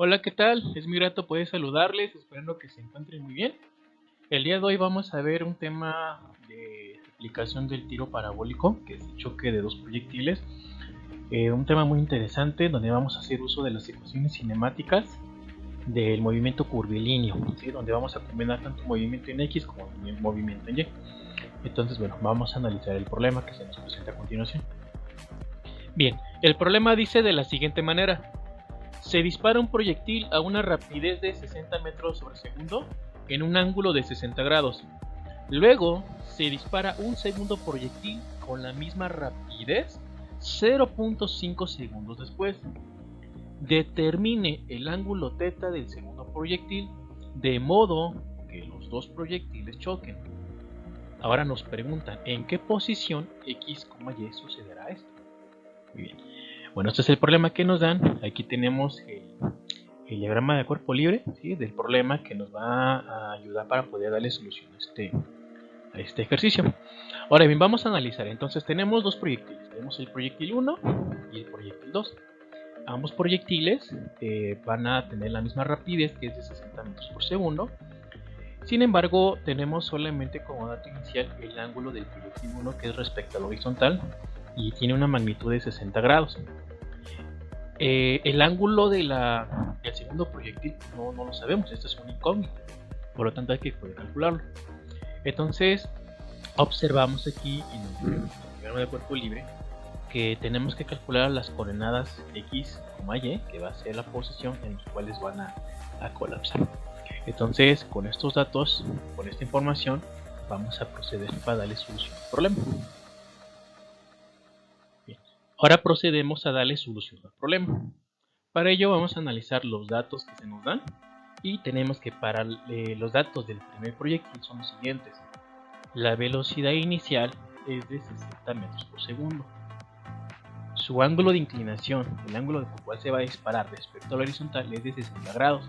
Hola, ¿qué tal? Es muy grato poder saludarles, esperando que se encuentren muy bien. El día de hoy vamos a ver un tema de aplicación del tiro parabólico, que es el choque de dos proyectiles. Un tema muy interesante donde vamos a hacer uso de las ecuaciones cinemáticas del movimiento curvilíneo, ¿sí? Donde vamos a combinar tanto movimiento en X como movimiento en Y. Entonces, bueno, vamos a analizar el problema que se nos presenta a continuación. Bien, el problema dice de la siguiente manera. Se dispara un proyectil a una rapidez de 60 metros sobre segundo en un ángulo de 60 grados. Luego se dispara un segundo proyectil con la misma rapidez 0.5 segundos después. Determine el ángulo θ del segundo proyectil de modo que los dos proyectiles choquen. Ahora nos preguntan en qué posición X, Y sucederá esto. Muy bien. Bueno, este es el problema que nos dan. Aquí tenemos el diagrama de cuerpo libre, ¿sí? Del problema que nos va a ayudar para poder darle solución a este ejercicio. Ahora bien, vamos a analizar. Entonces tenemos dos proyectiles. Tenemos el proyectil 1 y el proyectil 2. Ambos proyectiles van a tener la misma rapidez, que es de 60 metros por segundo. Sin embargo, tenemos solamente como dato inicial el ángulo del proyectil 1, que es respecto al horizontal, y tiene una magnitud de 60 grados. El ángulo del segundo proyectil no lo sabemos, esto es un incógnito, por lo tanto hay que poder calcularlo. Entonces observamos aquí en el diagrama de cuerpo libre que tenemos que calcular las coordenadas X, Y, que va a ser la posición en las cuales van a colapsar. Entonces, con estos datos, con esta información, vamos a proceder para darle solución al problema. Bien. Ahora procedemos a darle solución al problema. Para ello vamos a analizar los datos que se nos dan y tenemos que para los datos del primer proyectil son los siguientes. La velocidad inicial es de 60 metros por segundo. Su ángulo de inclinación, el ángulo por el cual se va a disparar respecto al horizontal, es de 60 grados.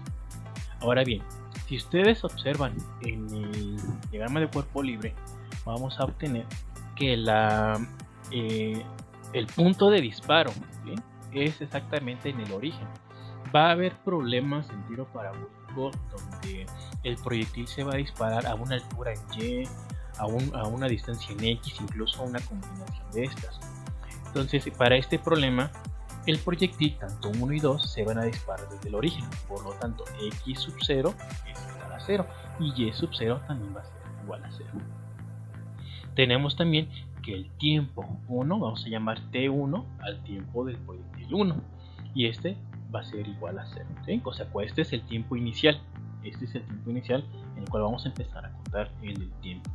Ahora bien, si ustedes observan en el diagrama de cuerpo libre, vamos a obtener que el punto de disparo, ¿sí?, es exactamente en el origen. Va a haber problemas en tiro parabólico donde el proyectil se va a disparar a una altura en Y, a una distancia en X, incluso a una combinación de estas. Entonces, para este problema, el proyectil, tanto 1 y 2, se van a disparar desde el origen. Por lo tanto, X sub 0 es igual a 0 y Y sub 0 también va a ser igual a 0. Tenemos también que el tiempo 1, vamos a llamar T1 al tiempo del proyectil 1, y este va a ser igual a 0, ¿sí? O sea, este es el tiempo inicial. Este es el tiempo inicial en el cual vamos a empezar a contar el tiempo.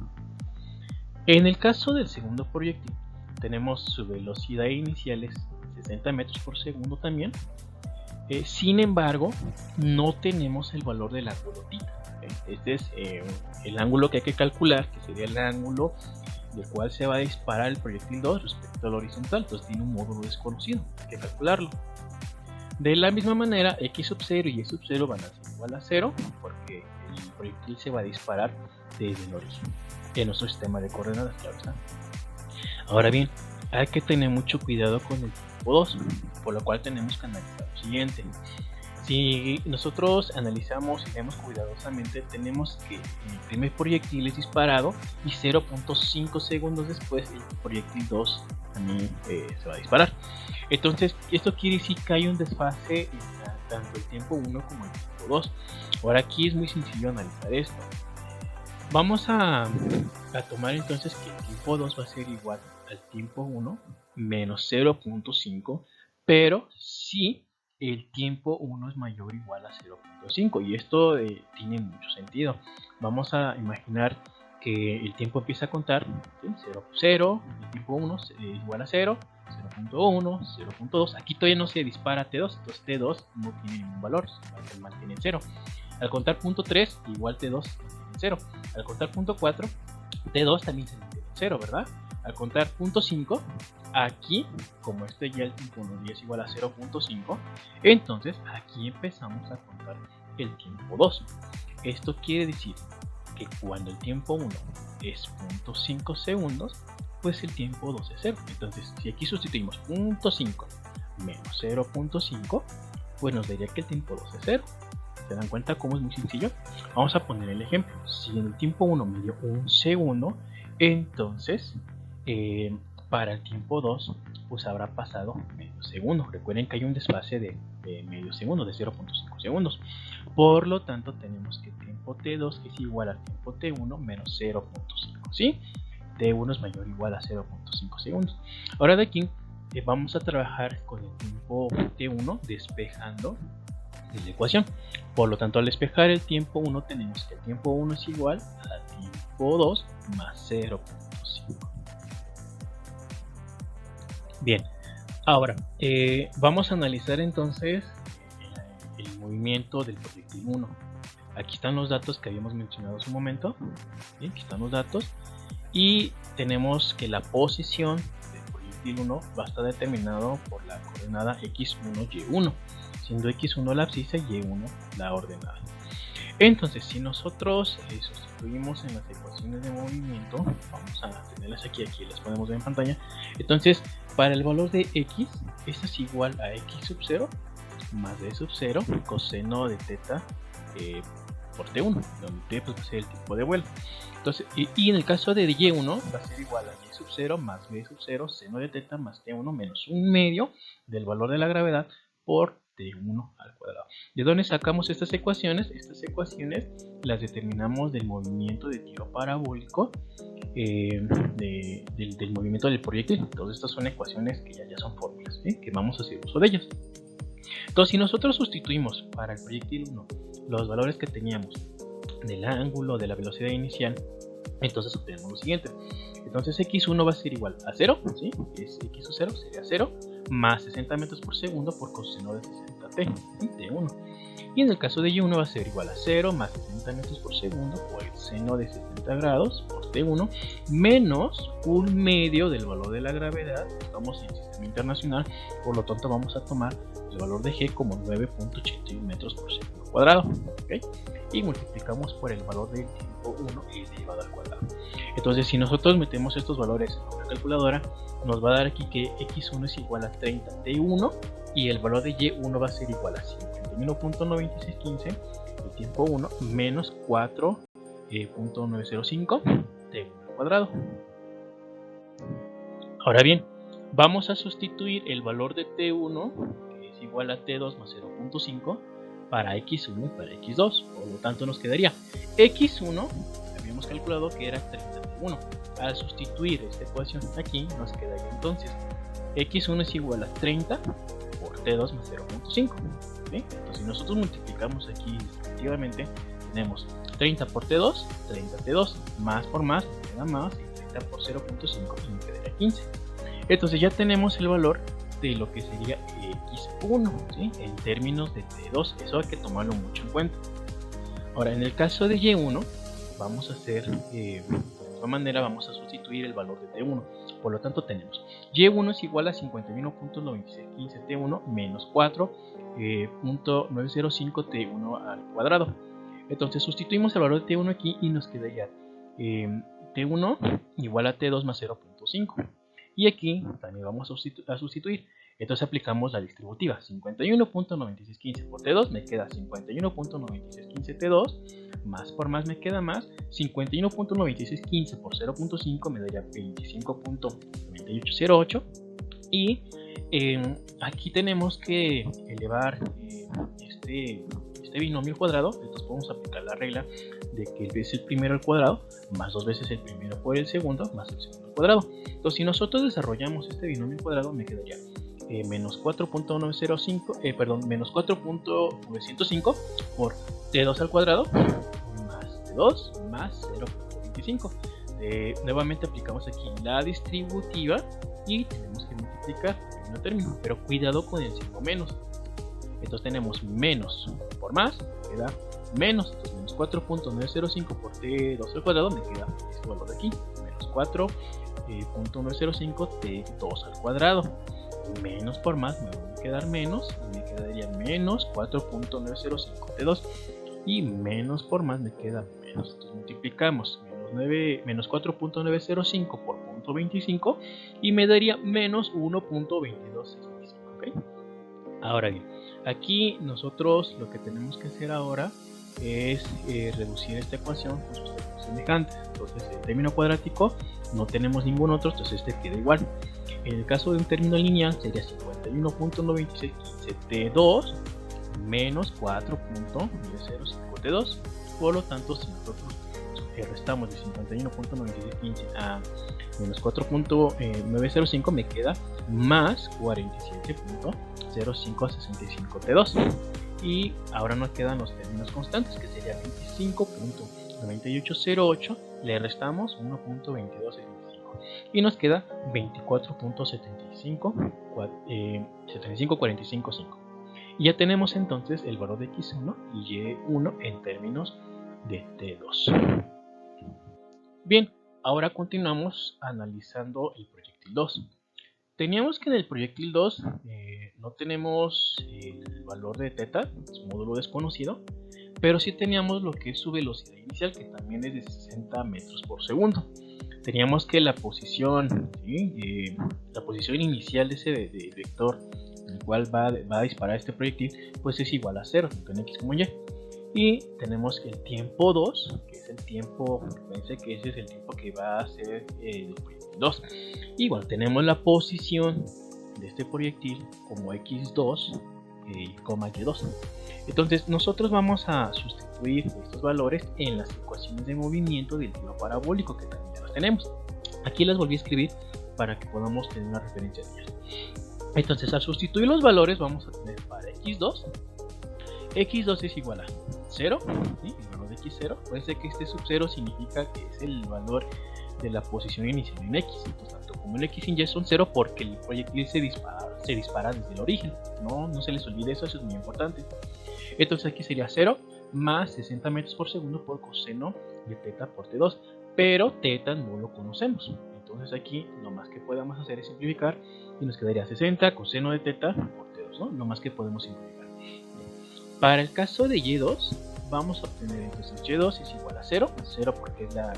En el caso del segundo proyectil, tenemos su velocidad inicial es 60 metros por segundo también. Sin embargo, no tenemos el valor del ángulo θ. Este es el ángulo que hay que calcular, que sería el ángulo del cual se va a disparar el proyectil 2 respecto al horizontal. Entonces tiene un módulo desconocido, hay que calcularlo. De la misma manera, X sub 0 y Y sub 0 van a ser igual a 0, porque el proyectil se va a disparar desde el origen en nuestro sistema de coordenadas, claro está. Ahora bien, hay que tener mucho cuidado con el tipo 2, por lo cual tenemos que analizar lo siguiente. Si nosotros analizamos y vemos cuidadosamente, tenemos que el primer proyectil es disparado y 0.5 segundos después el proyectil 2 también se va a disparar. Entonces, esto quiere decir que hay un desfase entre tanto el tiempo 1 como el tiempo 2. Ahora aquí es muy sencillo analizar esto. Vamos a tomar entonces que el tiempo 2 va a ser igual al tiempo 1 menos 0.5, pero si el tiempo 1 es mayor o igual a 0.5, y esto tiene mucho sentido. Vamos a imaginar que el tiempo empieza a contar, ¿sí? 0, 0, el tiempo 1 es igual a 0, 0.1, 0.2, aquí todavía no se dispara T2, entonces T2 no tiene ningún valor, se mantiene en 0. Al contar punto 3, igual T2 mantiene en 0. Al contar punto 4, T2 también se mantiene en 0, ¿verdad? Al contar punto 5, aquí, como este ya el tiempo 1 es igual a 0.5, entonces aquí empezamos a contar el tiempo 2. Esto quiere decir que cuando el tiempo 1 es 0.5 segundos, pues el tiempo 2 es 0. Entonces, si aquí sustituimos 0.5 menos 0.5, pues nos daría que el tiempo 2 es 0. ¿Se dan cuenta cómo es muy sencillo? Vamos a poner el ejemplo. Si en el tiempo 1 me dio 1 segundo, entonces para el tiempo 2 pues habrá pasado medio segundo. Recuerden que hay un desfase de medio segundo, de 0.5 segundos. Por lo tanto tenemos que el tiempo t2 es igual al tiempo t1 menos 0.5, ¿sí? t1 es mayor o igual a 0.5 segundos. Ahora de aquí vamos a trabajar con el tiempo t1 despejando la ecuación. Por lo tanto, al despejar el tiempo 1 tenemos que el tiempo 1 es igual al tiempo 2 más 0.5. Bien, ahora vamos a analizar entonces el movimiento del proyectil 1. Aquí están los datos que habíamos mencionado hace un momento. Bien, aquí están los datos. Y tenemos que la posición del proyectil 1 va a estar determinado por la coordenada x1, y1, siendo x1 la abscisa y y1 la ordenada. Entonces, si nosotros sustituimos en las ecuaciones de movimiento, vamos a tenerlas aquí las podemos ver en pantalla. Entonces, para el valor de x, esto es igual a x sub 0 más d sub 0 coseno de teta por t1, donde t pues, va a ser el tiempo de vuelo. Entonces, y en el caso de y1 va a ser igual a y sub 0 más b sub 0 seno de teta más t1 menos 1 medio del valor de la gravedad por t1 al cuadrado. ¿De dónde sacamos estas ecuaciones? Estas ecuaciones las determinamos del movimiento de tiro parabólico, del movimiento del proyectil. Entonces estas son ecuaciones que ya son fórmulas, ¿sí? Que vamos a hacer uso de ellas. Entonces si nosotros sustituimos para el proyectil 1 los valores que teníamos del ángulo, de la velocidad inicial, entonces obtenemos lo siguiente. Entonces x1 va a ser igual a 0, ¿sí? Es x sub 0 sería 0 más 60 metros por segundo por coseno de 60t, ¿sí? t1. Y en el caso de y1 va a ser igual a 0 más 60 metros por segundo por el seno de 60 grados por t1 menos 1 medio del valor de la gravedad. Estamos en el sistema internacional, por lo tanto vamos a tomar el valor de g como 9.81 metros por segundo cuadrado, ¿okay? Y multiplicamos por el valor del tiempo 1 elevado al cuadrado. Entonces si nosotros metemos estos valores en una calculadora, nos va a dar aquí que x1 es igual a 30 t1 y el valor de y1 va a ser igual a 51.9615 el tiempo 1 menos 4.905 t1 al cuadrado. Ahora bien, vamos a sustituir el valor de t1, que es igual a t2 más 0.5, para x1 y para x2. Por lo tanto nos quedaría x1, habíamos calculado que era 30t1. Al sustituir esta ecuación aquí, nos quedaría entonces x1 es igual a 30 por t2 más 0.5, ¿sí? Entonces si nosotros multiplicamos aquí definitivamente, tenemos 30 por t2, 30t2, más por más, me queda más, y 30 por 0.5 y me quedaría 15. Entonces ya tenemos el valor de lo que sería x1, ¿sí? En términos de t2, eso hay que tomarlo mucho en cuenta. Ahora en el caso de y1, vamos a hacer de la misma manera, vamos a sustituir el valor de t1. Por lo tanto tenemos y1 es igual a 51.9615 t1 menos 4.905 t1 al cuadrado. Entonces sustituimos el valor de t1 aquí y nos quedaría t1 igual a t2 más 0.5. Y aquí también vamos a sustituir. Entonces aplicamos la distributiva. 51.9615 por t2 me queda 51.9615 t2. Más por más me queda más. 51.9615 por 0.5 me daría 25.9808. Y aquí tenemos que elevar este binomio al cuadrado. Entonces podemos aplicar la regla de que es el primero al cuadrado más 2 veces el primero por el segundo más el segundo al cuadrado. Entonces si nosotros desarrollamos este binomio al cuadrado me quedaría menos 4.905 por t2 al cuadrado más t2 más 0.25. Nuevamente aplicamos aquí la distributiva y tenemos que multiplicar en un término, pero cuidado con el signo menos. Entonces tenemos menos por más, queda menos, entonces menos 4.905 por t2 al cuadrado me queda este valor de aquí, menos 4.905 t2 al cuadrado. Menos por más me va a quedar menos y me quedaría menos 4.905 t2 y menos por más me queda menos. Entonces multiplicamos menos 4.905 por 0.25 y me daría menos 1.2265, ¿okay? Ahora bien, Aquí nosotros lo que tenemos que hacer ahora es reducir esta ecuación con sus términos semejantes. Entonces el término cuadrático no tenemos ningún otro, entonces este queda igual. En el caso de un término lineal sería 51.9615T2 menos 4.905T2. Por lo tanto, si nosotros restamos de 51.9615 a menos 4.905 me queda más 47.0565T2. Y ahora nos quedan los términos constantes, que sería 25.9808, le restamos 1.2265 y nos queda 24.75455. Y ya tenemos entonces el valor de x1 y y1 en términos de T2. Bien, ahora continuamos analizando el proyectil 2. Teníamos que en el proyectil 2 no tenemos el valor de θ, su módulo desconocido, pero sí teníamos lo que es su velocidad inicial, que también es de 60 metros por segundo. Teníamos que la posición, ¿sí? La posición inicial de ese vector en el cual va a disparar este proyectil, pues es igual a 0, tanto en x como en y. Y tenemos el tiempo 2, que es el tiempo, pensé que ese es el tiempo que va a ser el proyectil 2. Igual tenemos la posición de este proyectil como x2, y2. Entonces nosotros vamos a sustituir estos valores en las ecuaciones de movimiento del tiro parabólico, que también ya las tenemos. Aquí las volví a escribir para que podamos tener una referencia de ellas. Entonces al sustituir los valores vamos a tener para x2 es igual a 0, ¿sí? El valor de x0, puede ser que este sub 0 significa que es el valor de la posición inicial en x. Entonces tanto como en x y y son 0 porque el proyectil se dispara desde el origen. No se les olvide eso es muy importante. Entonces aquí sería 0 más 60 metros por segundo por coseno de θ por T2, pero θ no lo conocemos. Entonces aquí lo más que podemos hacer es simplificar y nos quedaría 60 coseno de θ por T2, ¿no? Lo más que podemos simplificar. Para el caso de y2 vamos a obtener entonces y2 es igual a 0 porque es la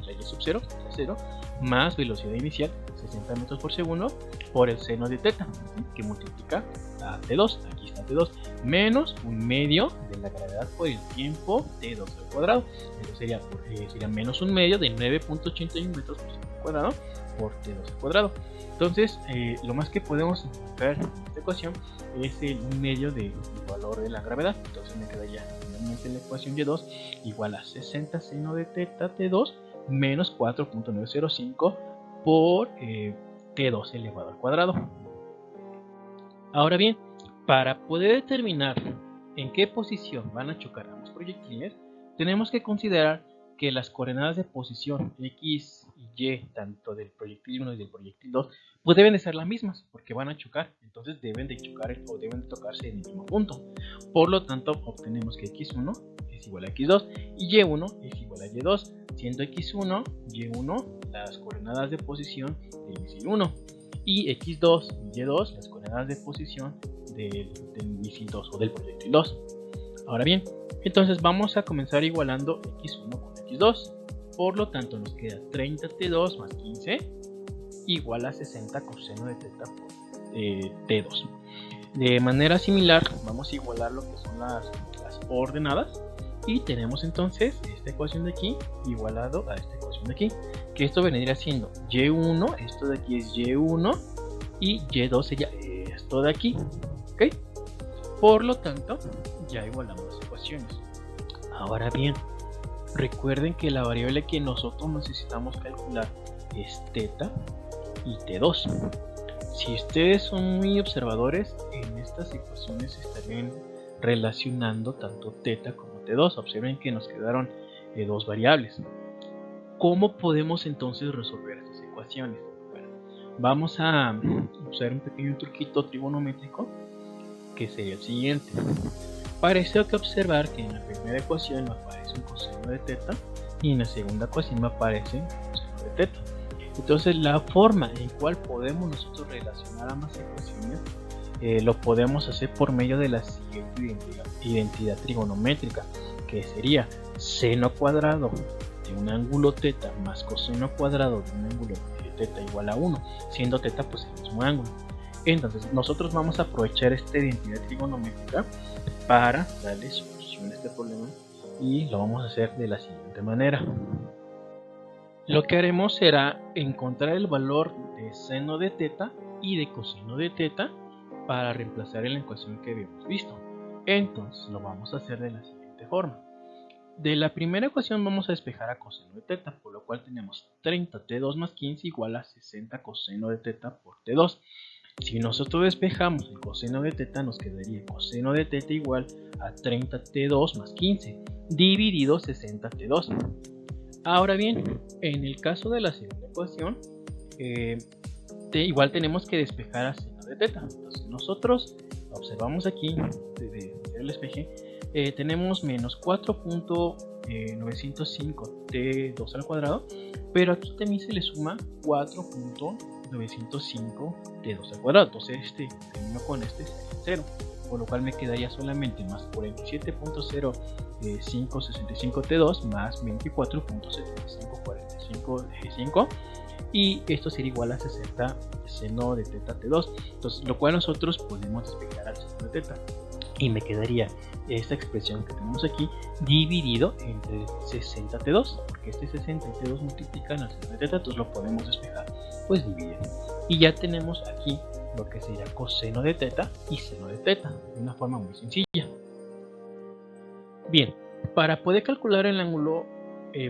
y sub 0, 0, más velocidad inicial 60 metros por segundo por el seno de θ, ¿sí? Que multiplica a T2, aquí está T2, menos un medio de la gravedad por el tiempo T2 al cuadrado. Eso sería menos un medio de 9.81 metros por segundo cuadrado por T2 al cuadrado. Entonces lo más que podemos encontrar en esta ecuación es un medio del valor de la gravedad. Entonces me quedaría finalmente la ecuación y2 igual a 60 seno de θ T2 menos 4.905 por T2 elevado al cuadrado. Ahora bien, para poder determinar en qué posición van a chocar ambos proyectiles, tenemos que considerar que las coordenadas de posición x y y, tanto del proyectil 1 y del proyectil 2, pues deben de ser las mismas, porque van a chocar, entonces deben de chocar o deben de tocarse en el mismo punto. Por lo tanto, obtenemos que x1 es igual a x2 y y1 es igual a y2, siendo x1 y y1 las coordenadas de posición del misil 1 y x2 y y2 las coordenadas de posición del misil 2 o del proyectil 2. Ahora bien, entonces vamos a comenzar igualando x1 con x2, por lo tanto nos queda 30t2 más 15 igual a 60 coseno de θ por t2. De manera similar vamos a igualar lo que son las ordenadas y tenemos entonces esta ecuación de aquí igualado a esta ecuación de aquí, que esto vendría siendo y1, esto de aquí es y1 y y2 sería esto de aquí, ¿ok? Por lo tanto ya igualamos las ecuaciones. Ahora bien, recuerden que la variable que nosotros necesitamos calcular es θ y T2. Si ustedes son muy observadores, en estas ecuaciones estarían relacionando tanto θ como T2. Observen que nos quedaron dos variables. ¿Cómo podemos entonces resolver estas ecuaciones? Bueno, vamos a usar un pequeño truquito trigonométrico que sería el siguiente. Parece que observar que en la primera ecuación me aparece un coseno de θ y en la segunda ecuación me aparece un coseno de θ. Entonces la forma en cual podemos nosotros relacionar ambas ecuaciones lo podemos hacer por medio de la siguiente identidad trigonométrica, que sería seno cuadrado de un ángulo θ más coseno cuadrado de un ángulo θ igual a 1, siendo θ pues el mismo ángulo. Entonces nosotros vamos a aprovechar esta identidad trigonométrica para darle solución a este problema y lo vamos a hacer de la siguiente manera. Lo que haremos será encontrar el valor de seno de teta y de coseno de teta para reemplazar en la ecuación que habíamos visto. Entonces lo vamos a hacer de la siguiente forma. De la primera ecuación vamos a despejar a coseno de teta, por lo cual tenemos 30t2 más 15 igual a 60 coseno de teta por t2. Si nosotros despejamos el coseno de teta, nos quedaría coseno de teta igual a 30t2 más 15 dividido 60t2. Ahora bien, en el caso de la segunda ecuación, igual tenemos que despejar a seno de teta. Entonces nosotros observamos aquí, desde el despeje, tenemos menos 4.905t2 al cuadrado, pero aquí también se le suma 4.905t2 al cuadrado. Entonces este termino con este 0, por lo cual me quedaría solamente más 47.0565t2 más 24.7545 y esto sería igual a 60 seno de teta t2. Entonces, lo cual nosotros podemos despejar al seno de teta y me quedaría esta expresión que tenemos aquí dividido entre 60t2, porque este 60 y t2 multiplican al seno de teta, entonces lo podemos despejar pues dividiendo, y ya tenemos aquí lo que sería coseno de teta y seno de teta de una forma muy sencilla. Bien, para poder calcular el ángulo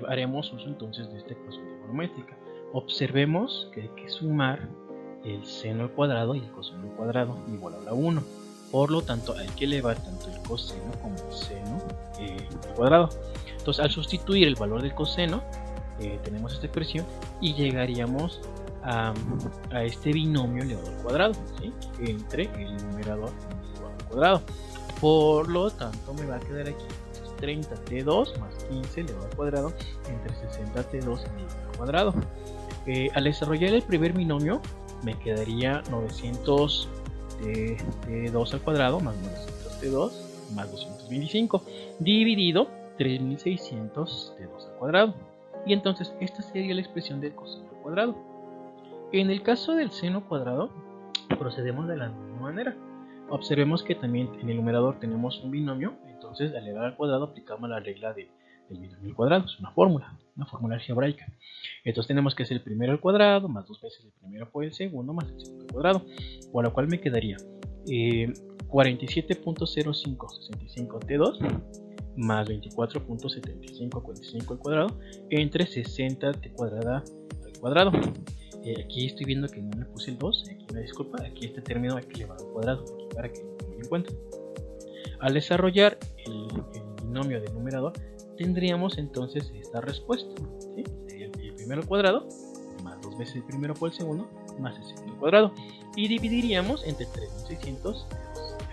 haremos uso entonces de esta ecuación trigonométrica. Observemos que hay que sumar el seno al cuadrado y el coseno al cuadrado igual a 1. Por lo tanto, hay que elevar tanto el coseno como el seno al cuadrado. Entonces, al sustituir el valor del coseno, tenemos esta expresión y llegaríamos a este binomio elevado al cuadrado, ¿sí? Entre el numerador y el elevado al cuadrado. Por lo tanto, me va a quedar aquí 30t2 más 15 elevado al cuadrado entre 60t2 elevado al cuadrado. Al desarrollar el primer binomio, me quedaría 900 t2 al cuadrado más 900t2 más 225 dividido 3600 t2 al cuadrado, y entonces esta sería la expresión del coseno al cuadrado. En el caso del seno cuadrado procedemos de la misma manera. Observemos que también en el numerador tenemos un binomio, entonces al elevar al cuadrado aplicamos la regla del binomio al cuadrado, es una fórmula algebraica. Entonces tenemos que hacer el primero al cuadrado más 2 veces el primero por el segundo más el segundo al cuadrado, por lo cual me quedaría 47.0565t2 más 24.7545 al cuadrado entre 60t cuadrada al cuadrado. Aquí estoy viendo que no le puse el 2, aquí me disculpa, aquí este término hay que elevar al cuadrado para que lo tengan en cuenta. Al desarrollar el binomio del numerador, tendríamos entonces esta respuesta, ¿sí? Sería el primero al cuadrado más 2 veces el primero por el segundo más el segundo al cuadrado, y dividiríamos entre 3600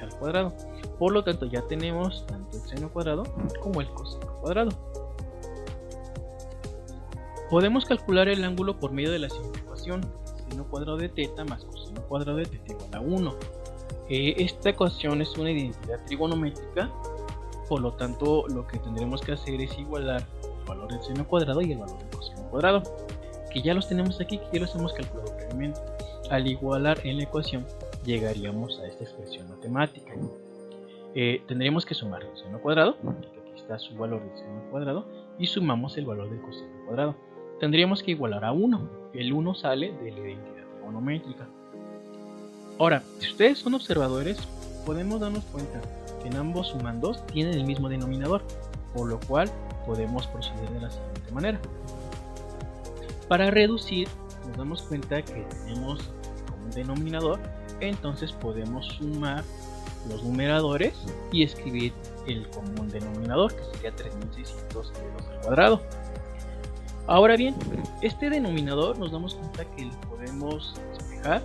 al cuadrado. Por lo tanto, ya tenemos tanto el seno cuadrado como el coseno cuadrado. Podemos calcular el ángulo por medio de la siguiente ecuación: seno cuadrado de teta más coseno cuadrado de teta igual a 1. Esta ecuación es una identidad trigonométrica, por lo tanto lo que tendremos que hacer es igualar el valor del seno cuadrado y el valor del coseno cuadrado, que ya los tenemos aquí, que ya los hemos calculado previamente. Al igualar en la ecuación llegaríamos a esta expresión matemática. Tendríamos que sumar el seno cuadrado, que aquí está su valor del seno cuadrado, y sumamos el valor del coseno cuadrado. Tendríamos que igualar a 1. El 1 sale de la identidad trigonométrica. Ahora, si ustedes son observadores, podemos darnos cuenta que en ambos sumandos tienen el mismo denominador, por lo cual podemos proceder de la siguiente manera. Para reducir, nos damos cuenta que tenemos como un denominador, entonces podemos sumar los numeradores y escribir el común denominador, que sería 3600 al cuadrado. Ahora bien, este denominador nos damos cuenta que lo podemos despejar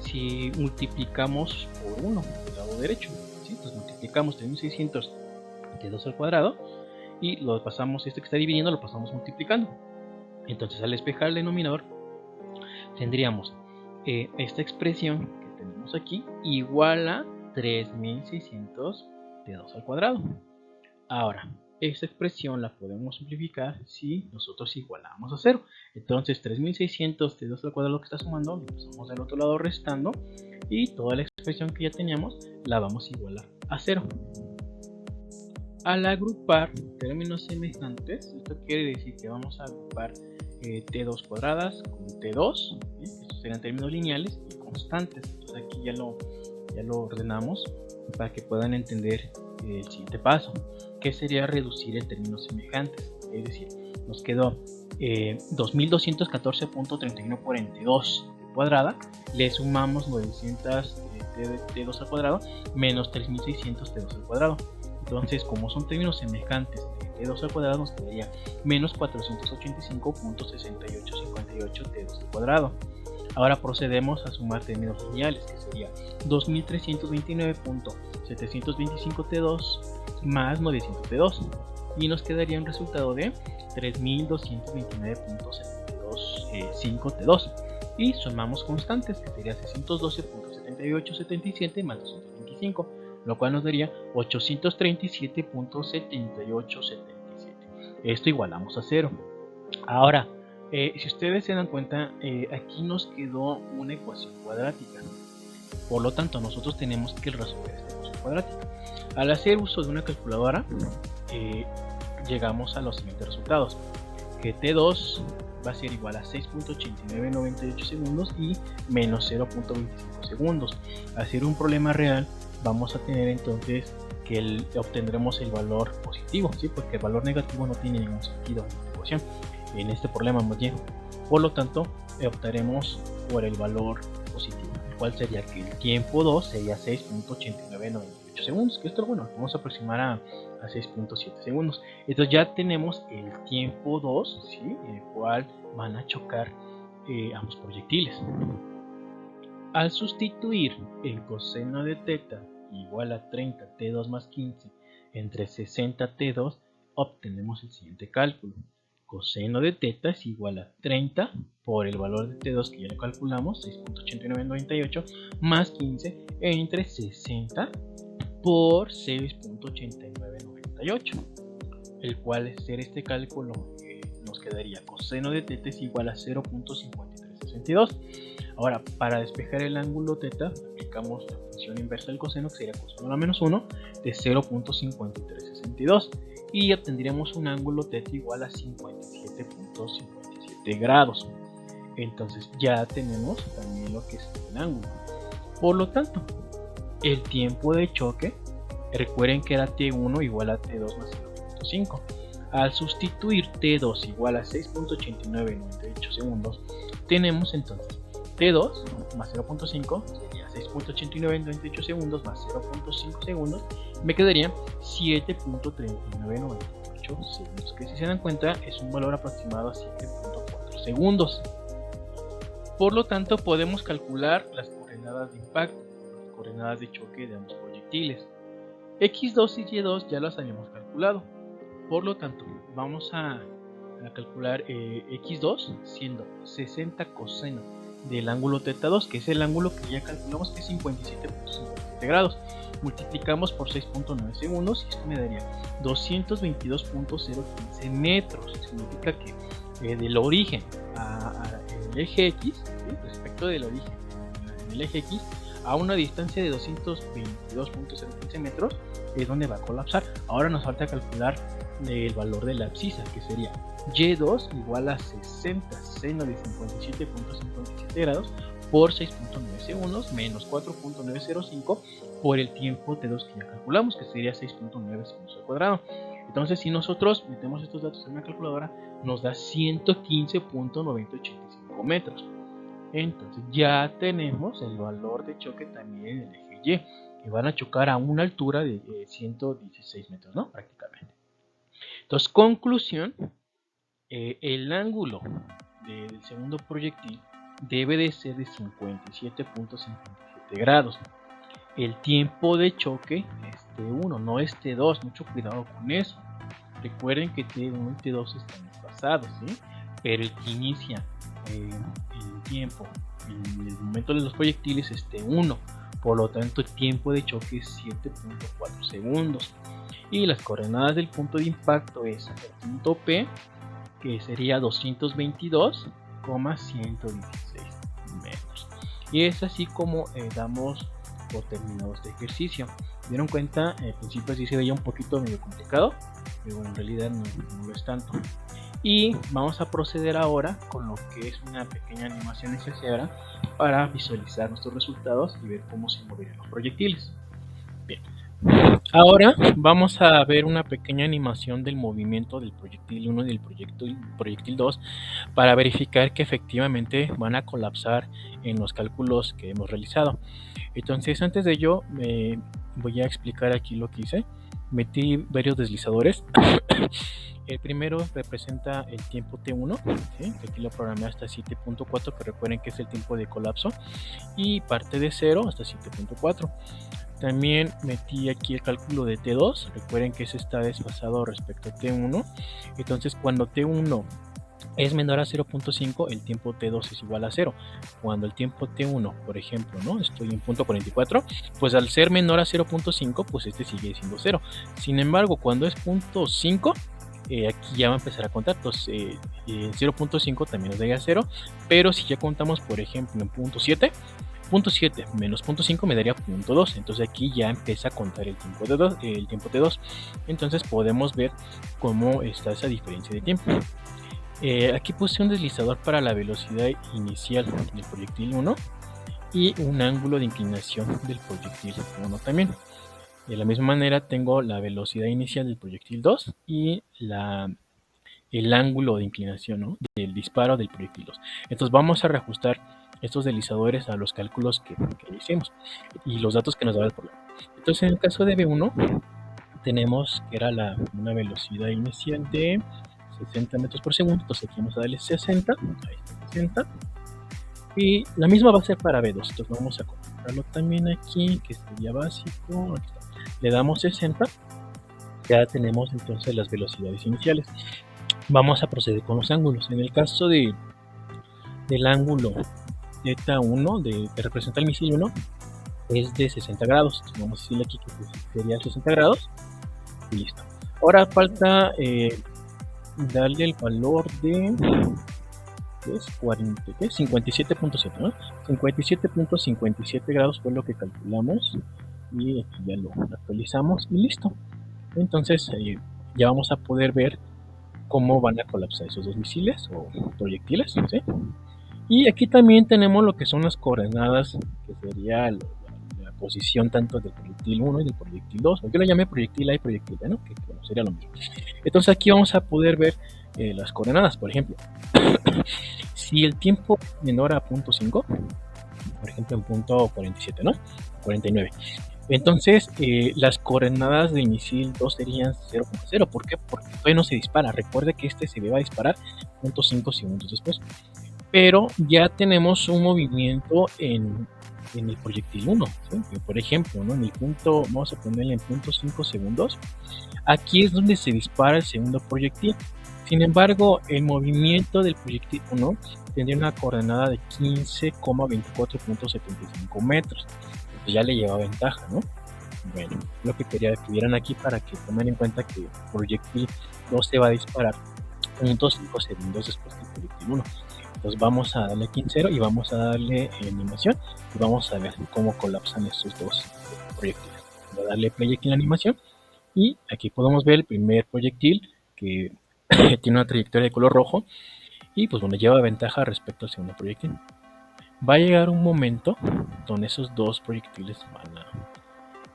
si multiplicamos por 1 del lado derecho, ¿sí? Entonces multiplicamos 3600 de 2 al cuadrado y lo pasamos, esto que está dividiendo lo pasamos multiplicando. Entonces al despejar el denominador tendríamos esta expresión que tenemos aquí igual a 3600 de 2 al cuadrado. Ahora, esta expresión la podemos simplificar si nosotros igualamos a 0. Entonces 3600 T2 al cuadrado que está sumando, lo pasamos del otro lado restando, y toda la expresión que ya teníamos la vamos a igualar a 0. Al agrupar términos semejantes, esto quiere decir que vamos a agrupar T2 cuadradas con T2, estos serán términos lineales y constantes. Entonces aquí ya lo ordenamos para que puedan entender el siguiente paso, que sería reducir en términos semejantes. Es decir, nos quedó 2214.3142 cuadrada, le sumamos 900 T2 al cuadrado menos 3600 T2 al cuadrado. Entonces, como son términos semejantes de T2 al cuadrado, nos quedaría menos 485.6858 T2 al cuadrado. Ahora procedemos a sumar términos lineales, que sería 2329.725 T2 más 900 T2, y nos quedaría un resultado de 3229.725 T2, y sumamos constantes, que sería 612.7877 más 225, lo cual nos daría 837.7877. Esto igualamos a 0. Ahora, si ustedes se dan cuenta, aquí nos quedó una ecuación cuadrática. Por lo tanto, nosotros tenemos que resolver esta ecuación cuadrática. Al hacer uso de una calculadora, llegamos a los siguientes resultados. Que T2 va a ser igual a 6.8998 segundos y menos 0.25 segundos. Al hacer un problema real, vamos a tener entonces que obtendremos el valor positivo, ¿sí? Porque el valor negativo no tiene ningún sentido en esta ecuación, en este problema más bien. Por lo tanto, optaremos por el valor positivo, el cual sería que el tiempo 2 sería 6.8998 segundos, que esto, bueno, vamos a aproximar a 6.7 segundos. Entonces ya tenemos el tiempo 2, ¿sí? En el cual van a chocar ambos proyectiles. Al sustituir el coseno de teta igual a 30 T2 más 15 entre 60 T2, obtenemos el siguiente cálculo. Coseno de teta es igual a 30 por el valor de T2 que ya lo calculamos, 6.8998, más 15 entre 60 por 6.8998, el cual, hacer este cálculo, nos quedaría coseno de teta es igual a 0.5362. Ahora, para despejar el ángulo teta, aplicamos la función inversa del coseno, que sería coseno a la menos 1 de 0.5362, y obtendríamos un ángulo teta igual a 57.57 grados. Entonces ya tenemos también lo que es el ángulo. Por lo tanto, el tiempo de choque, recuerden que era T1 igual a T2 más 0.5. Al sustituir T2 igual a 6.8998 segundos, tenemos entonces T2 más 0.5 sería 6.8998 segundos más 0.5 segundos, me quedaría 7.3998 segundos, que si se dan cuenta es un valor aproximado a 7.4 segundos. Por lo tanto, podemos calcular las coordenadas de impacto, las coordenadas de choque de ambos proyectiles. X2 y Y2 ya las habíamos calculado. Por lo tanto, vamos a calcular X2 siendo 60 coseno del ángulo θ2, que es el ángulo que ya calculamos, que es 57.57 grados. Multiplicamos por 6.9 segundos y esto me daría 222.015 metros. Significa que del origen al eje X, ¿sí? Respecto del origen en el eje X, a una distancia de 222.015 metros es donde va a colapsar. Ahora nos falta calcular el valor de la abscisa, que sería Y2 igual a 60 seno de 57.57 grados por 6.9 segundos menos 4.905 por el tiempo T2 que ya calculamos, que sería 6.9 segundos al cuadrado. Entonces, si nosotros metemos estos datos en una calculadora, nos da 115.9085 metros. Entonces ya tenemos el valor de choque también en el eje Y, que van a chocar a una altura de 116 metros, ¿no? Prácticamente. Entonces, conclusión, el ángulo del segundo proyectil debe de ser de 57.57 grados. El tiempo de choque es T1, no es T2, mucho cuidado con eso. Recuerden que T1 y T2 están desfasados, ¿sí? Pero el que inicia el tiempo en el momento de los proyectiles es T1, por lo tanto el tiempo de choque es 7.4 segundos. y las coordenadas del punto de impacto es el punto P, que sería 222,116 metros. Y es así como damos por terminado este ejercicio. ¿Dieron cuenta? Al principio sí se veía un poquito medio complicado, pero en realidad no lo es tanto. Y vamos a proceder ahora con lo que es una pequeña animación en Cesebra para visualizar nuestros resultados y ver cómo se moverán los proyectiles. Bien, ahora vamos a ver una pequeña animación del movimiento del proyectil 1 y del proyectil 2 para verificar que efectivamente van a colapsar en los cálculos que hemos realizado. Entonces, antes de ello, voy a explicar aquí lo que hice. Metí varios deslizadores. El primero representa el tiempo T1, ¿sí? Aquí lo programé hasta 7.4, que recuerden que es el tiempo de colapso, y parte de 0 hasta 7.4. También metí aquí el cálculo de T2, recuerden que ese está desfasado respecto a T1. Entonces, cuando T1 es menor a 0.5, el tiempo T2 es igual a 0. Cuando el tiempo T1, por ejemplo, ¿no? Estoy en punto 44, pues al ser menor a 0.5, pues este sigue siendo 0. Sin embargo, cuando es punto 5, aquí ya va a empezar a contar. Entonces, 0.5 también nos daría 0. Pero si ya contamos, por ejemplo, en punto 7, punto 7 menos punto 5 me daría punto 2. Entonces aquí ya empieza a contar el tiempo T2. Entonces podemos ver cómo está esa diferencia de tiempo. Aquí puse un deslizador para la velocidad inicial del proyectil 1 y un ángulo de inclinación del proyectil 1 también. De la misma manera tengo la velocidad inicial del proyectil 2 y el ángulo de inclinación, ¿no?, del disparo del proyectil 2. Entonces vamos a reajustar estos deslizadores a los cálculos que hicimos y los datos que nos da el problema. Entonces en el caso de B1 tenemos que era una velocidad inicial de 60 metros por segundo. Entonces aquí vamos a darle 60, ahí está 60. Y la misma va a ser para B2. Entonces vamos a comprarlo también aquí, que sería básico. Aquí está. Le damos 60. Ya tenemos entonces las velocidades iniciales. Vamos a proceder con los ángulos. En el caso del ángulo θ 1, que representa el misil 1, es de 60 grados. Entonces vamos a decirle aquí que sería 60 grados. Y listo. Ahora falta darle el valor de 57.7, ¿no? 57.57 grados fue lo que calculamos. Y aquí ya lo actualizamos y listo. Entonces ya vamos a poder ver cómo van a colapsar esos dos misiles o proyectiles, ¿sí? Y aquí también tenemos lo que son las coordenadas, que sería la posición tanto del proyectil 1 y del proyectil 2. Yo lo llamé proyectil A y proyectil B, ¿no? Que bueno, sería lo mismo. Entonces aquí vamos a poder ver las coordenadas. Por ejemplo, si el tiempo es menor a 0.5, por ejemplo en punto 47, ¿no? 49. Entonces, las coordenadas del misil 2 serían 0.0. ¿Por qué? Porque todavía no se dispara. Recuerde que este se va a disparar 0.5 segundos después. Pero ya tenemos un movimiento en el proyectil 1. ¿Sí? Por ejemplo, ¿no?, en el punto, vamos a ponerle en 0.5 segundos. Aquí es donde se dispara el segundo proyectil. Sin embargo, el movimiento del proyectil 1 tendría una coordenada de 15,24.75 metros. Pues ya le lleva ventaja, ¿no? Bueno, lo que quería que vieran aquí para que tomen en cuenta que el proyectil 2 se va a disparar 0.5 segundos después del proyectil 1. Entonces vamos a darle aquí en 0 y vamos a darle animación y vamos a ver cómo colapsan estos dos proyectiles. Voy a darle play aquí en la animación y aquí podemos ver el primer proyectil que tiene una trayectoria de color rojo y pues bueno, lleva ventaja respecto al segundo proyectil. Va a llegar un momento donde esos dos proyectiles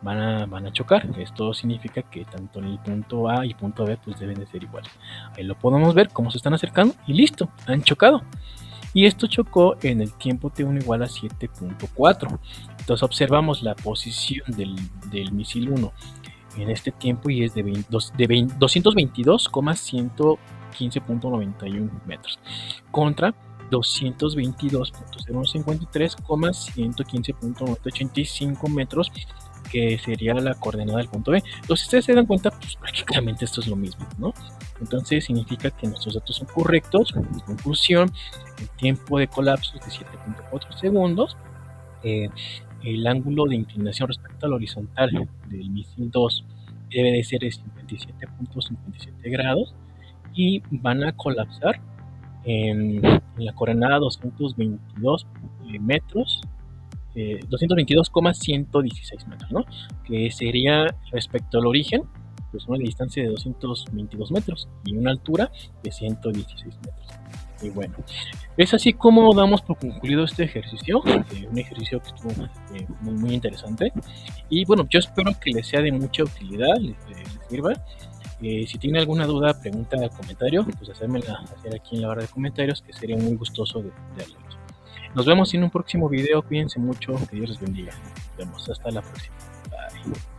van a chocar. Esto significa que tanto en el punto A y punto B pues deben de ser iguales. Ahí lo podemos ver cómo se están acercando y listo, han chocado. Y esto chocó en el tiempo T1 igual a 7.4. Entonces observamos la posición del misil 1 en este tiempo y es de 222,115.91 metros contra 222.053,115.985 metros, que sería la coordenada del punto B. Entonces, ustedes se dan cuenta, pues prácticamente esto es lo mismo, ¿no? Entonces significa que nuestros datos son correctos. En conclusión, el tiempo de colapso es de 7.4 segundos. El ángulo de inclinación respecto al horizontal del misil 2 debe de ser de 57.57 grados y van a colapsar en la coordenada 222 metros, 222,116 metros, ¿no? Que sería respecto al origen, pues una distancia de 222 metros y una altura de 116 metros. Y bueno, es así como damos por concluido este ejercicio, un ejercicio que estuvo muy interesante. Y bueno, yo espero que les sea de mucha utilidad, les sirva. Si tienen alguna duda, pregunta, comentario, pues hacérmela hacer aquí en la barra de comentarios, que sería muy gustoso de leerlos. Nos vemos en un próximo video, cuídense mucho, que Dios les bendiga. Nos vemos, hasta la próxima. Bye.